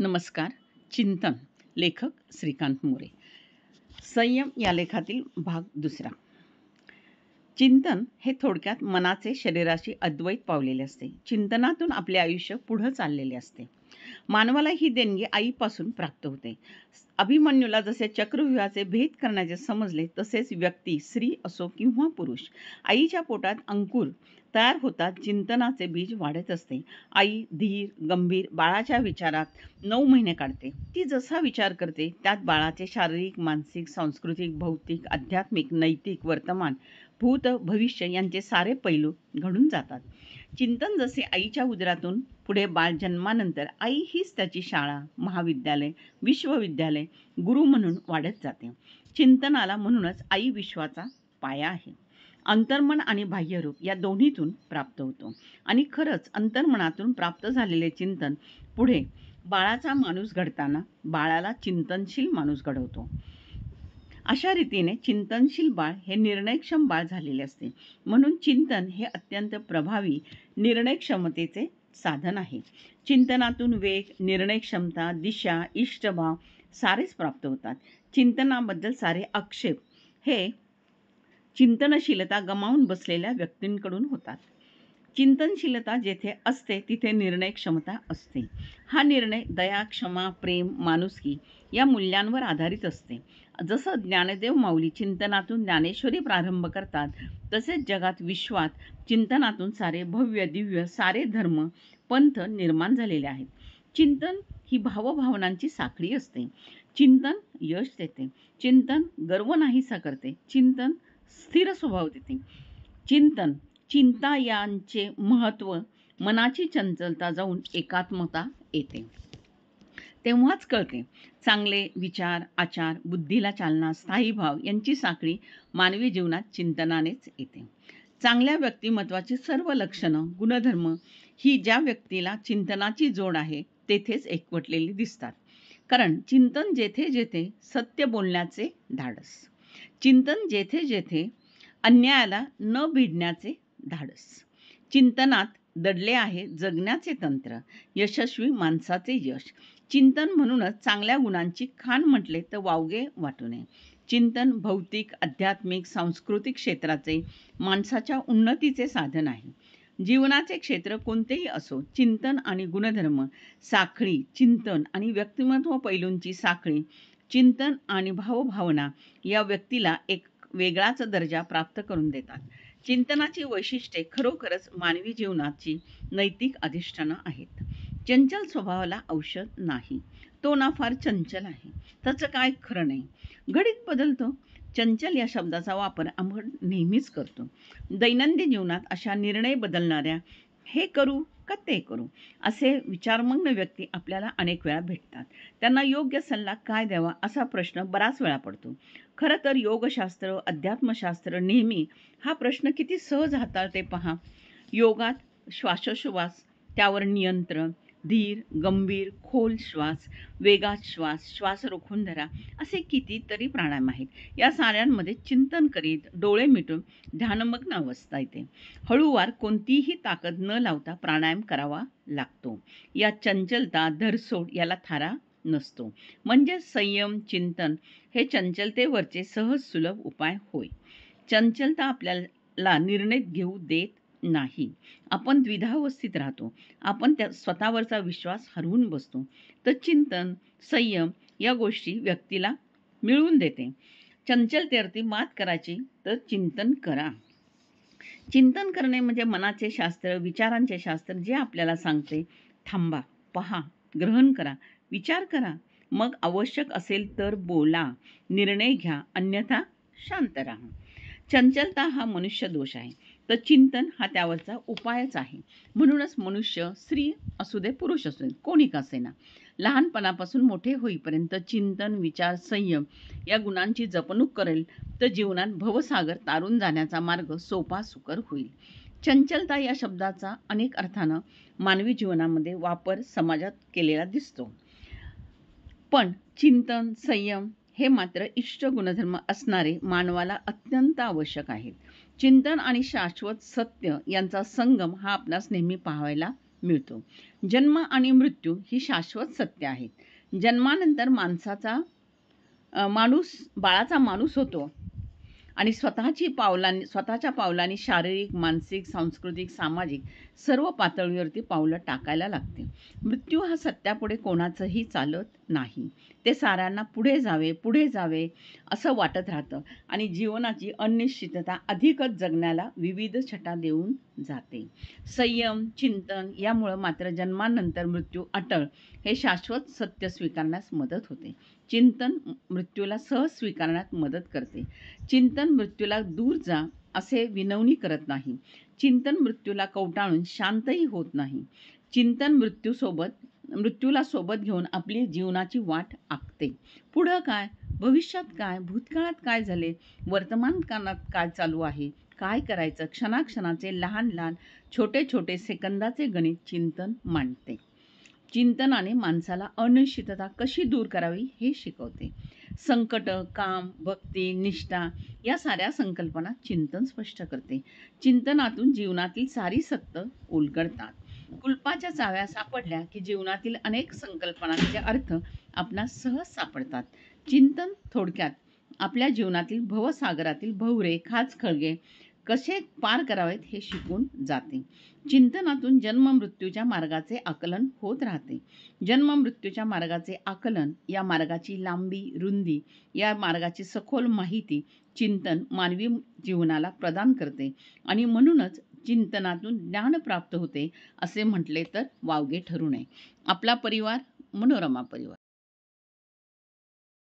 नमस्कार. चिंतन. लेखक श्रीकांत मोरे. संयम या लेखातील भाग दुसरा. चिंतन हे थोडक्यात मनाचे शरीराशी अद्वैत पावलेले असते. चिंतनातून आपले आयुष्य पुढे चाललेले असते. मानवाला ही देणगी आईपासून प्राप्त होते. अभिमन्यूला जसे चक्रव्यूहाचे भेद करण्याचे समजले, तसेच व्यक्ती स्त्री असो किंवा पुरुष, आईच्या पोटात अंकुर तयार होतात चिंतनाचे बीज वाढत असते. आई धीर गंभीर बाळाच्या विचारात 9 महिने काढते. ती जसा विचार करते त्यात बाळाचे शारीरिक, मानसिक, सांस्कृतिक, भौतिक, आध्यात्मिक, नैतिक, वर्तमान, भूत, भविष्य यांचे सारे पैलू घडून जातात. चिंतन जसे आईच्या उदरातून पुढे बाळ जन्मानंतर आई हीच त्याची शाळा, महाविद्यालय, विश्वविद्यालय, गुरु म्हणून वाढत जाते. चिंतनाला म्हणूनच आई विश्वाचा पाया आहे. अंतर्मन आणि बाह्यरूप या दोन्हीतून प्राप्त होतो. आणि खरंच अंतर्मनातून प्राप्त झालेले चिंतन पुढे बाळाचा माणूस घडताना बाळाला चिंतनशील माणूस घडवतो. अशा रीतीने चिंतनशील बाळ हे निर्णयक्षम बाळ झालेले असते. म्हणून चिंतन हे अत्यंत प्रभावी निर्णय क्षमतेचे साधन आहे. चिंतनातून वेग, निर्णय क्षमता, दिशा, इष्टभाव सारेच प्राप्त होतात. चिंतनाबद्दल सारे आक्षेप हे चिंतनशीलता गमावून बसलेल्या व्यक्तींकडून होतात. चिंतनशीलता जेथे असते तिथे निर्णय क्षमता असते. हा निर्णय दया, क्षमा, प्रेम, माणुसकी या मूल्यांवर आधारित असते. जसं ज्ञानदेव माऊली चिंतनातून ज्ञानेश्वरी प्रारंभ करतात, तसेच जगात विश्वात चिंतनातून सारे भव्य दिव्य सारे धर्म पंथ निर्माण झालेले आहेत. चिंतन ही भावभावनांची साखळी असते. चिंतन यश देते. चिंतन गर्व नाहीसा करते. चिंतन स्थिर स्वभाव देते. चिंता यांचे महत्त्व मनाची चंचलता जाऊन एकात्मता येते. तेव्हाच कळते चांगले विचार, आचार, बुद्धीला चालना, स्थायी भाव यांची साखळी मानवी जीवनात चिंतनानेच येते. चांगल्या व्यक्तिमत्वाची सर्व लक्षणं, गुणधर्म ही ज्या व्यक्तीला चिंतनाची जोड आहे तेथेच एकवटलेली दिसतात. कारण चिंतन जेथे जेथे सत्य बोलण्याचे धाडस, चिंतन जेथे जेथे अन्यायाला न भिडण्याचे धाडस, चिंतनात दडले आहे जगण्याचे तंत्र, यशस्वी माणसाचे यश. चिंतन म्हणूनच चांगल्या गुणांची खाण म्हटले तर वावगे वाटू नये. चिंतन भौतिक, आध्यात्मिक, सांस्कृतिक क्षेत्राचे माणसाच्या उन्नतीचे साधन आहे. जीवनाचे क्षेत्र कोणतेही असो, चिंतन आणि गुणधर्म साखळी, चिंतन आणि व्यक्तिमत्व पैलूंची साखळी, चिंतन आणि भावभावना या व्यक्तीला एक वेगळाच दर्जा प्राप्त करून देतात. चिंतनाची वैशिष्ट्ये खरोखरच मानवी जीवनाची नैतिक अधिष्ठानं आहेत. चंचल स्वभावाला औषध नाही. तो ना फार चंचल आहे. त्याचं काय खरं नाही. घडीत बदलतो. चंचल या शब्दाचा वापर आपण नेहमीच करतो. दैनंदिन जीवनात अशा निर्णय बदलणाऱ्या, हे करू का ते करू असे विचारमग्न व्यक्ती आपल्याला अनेक वेळा भेटतात. त्यांना योग्य सल्ला काय द्यावा असा प्रश्न बराच वेळा पडतो. खरं तर योगशास्त्र, अध्यात्मशास्त्र नेहमी हा प्रश्न किती सहज हाताळते पहा. योगात श्वासोश्वास, त्यावर नियंत्रण, धीर गंभीर खोल श्वास, वेगात श्वास, श्वास रोखून धरा असे कितीतरी प्राणायाम आहेत. या साऱ्यांमध्ये चिंतन करीत डोळे मिटून ध्यानमग्न अवस्था येते. हळूवार कोणतीही ताकद न लावता प्राणायाम करावा लागतो. या चंचलता, धरसोड याला थारा नसतो. म्हणजे संयम, चिंतन हे चंचलतेवरचे सहज सुलभ उपाय होय. चंचलता आपल्याला निर्णय घेऊ देत नाही. आपण द्विधावस्थित राहतो. आपण त्या स्वतःवरचा विश्वास हरवून बसतो. तर चिंतन, संयम या गोष्टी व्यक्तीला मिळवून देते. चंचलतेवरती मात करायची तर चिंतन करा. चिंतन करणे म्हणजे मनाचे शास्त्र, विचारांचे शास्त्र जे आपल्याला सांगते थांबा, पहा, ग्रहण करा, विचार करा, मग आवश्यक असेल तर बोला, निर्णय घ्या, अन्यथा शांत राहा. चंचलता हा मनुष्य दोष आहे, तर चिंतन हा त्यावरचा उपायच आहे. म्हणूनच मनुष्य स्त्री असू दे पुरुष असू दे कोणी का असेना, लहानपणापासून मोठे होईपर्यंत चिंतन, विचार, संयम या गुणांची जपणूक करेल तर जीवनात भवसागर तारून जाण्याचा मार्ग सोपा सुकर होईल. चंचलता या शब्दाचा अनेक अर्थानं मानवी जीवनामध्ये वापर समाजात केलेला दिसतो. पण चिंतन, संयम हे मात्र इष्ट गुणधर्म असणारे मानवाला अत्यंत आवश्यक आहेत. चिंतन आणि शाश्वत सत्य यांचा संगम हा आपणास नेहमी पाहायला मिळतो. जन्म आणि मृत्यू ही शाश्वत सत्य आहेत. जन्मानंतर बाळाचा माणूस होतो आणि स्वतःच्या पावलांनी शारीरिक, मानसिक, सांस्कृतिक, सामाजिक सर्व पातळीवरती पावलं टाकायला लागते. मृत्यू हा सत्यापुढे कोणाचंही चालत नाही. ते साऱ्यांना पुढे जावे असं वाटत राहतं आणि जीवनाची अनिश्चितता अधिकच जगण्याला विविध छटा देऊन जाते. संयम, चिंतन यामुळं मात्र जन्मानंतर मृत्यू अटळ हे शाश्वत सत्य स्वीकारण्यास मदत होते. चिंतन मृत्यूला सहज स्वीकारण्यात मदत करते. चिंतन मृत्यूला दूर जा असे विनवणी करत नाही. चिंतन मृत्यूला कवटाळून शांतही होत नाही. चिंतन मृत्यूला सोबत घेऊन आपली जीवनाची वाट आखते. पुढं काय, भविष्यात काय, भूतकाळात काय झाले, वर्तमान काळात काय चालू आहे, काय करायचं, क्षणाक्षणाचे लहान लहान छोटे छोटे सेकंदाचे गणित चिंतन मांडते. चिंतनाने माणसाला अनिश्चितता कशी दूर करावी हे शिकवते. संकट, काम, भक्ती, निष्ठा या साऱ्या संकल्पना चिंतन स्पष्ट करते. चिंतनातून जीवनातील सारी सत्य उलगडतात. कुलपाच्या चाव्या सापडल्या की जीवनातील अनेक संकल्पनांचे अर्थ आपणास सहज सापडतात. चिंतन थोडक्यात आपल्या जीवनातील भवसागरातील भवरे, खाचखळगे कसे पार करावेत हे शिकून जाते. चिंतनातून जन्म मृत्यूच्या मार्गाचे आकलन होत राहते. जन्म मृत्यूच्या मार्गाचे आकलन, या मार्गाची लांबी, रुंदी, या मार्गाची सखोल माहिती चिंतन मानवी जीवनाला प्रदान करते आणि म्हणूनच चिंतनातून ज्ञान प्राप्त होते असे म्हटले तर वावगे ठरू नये. आपला परिवार, मनोरमा परिवार.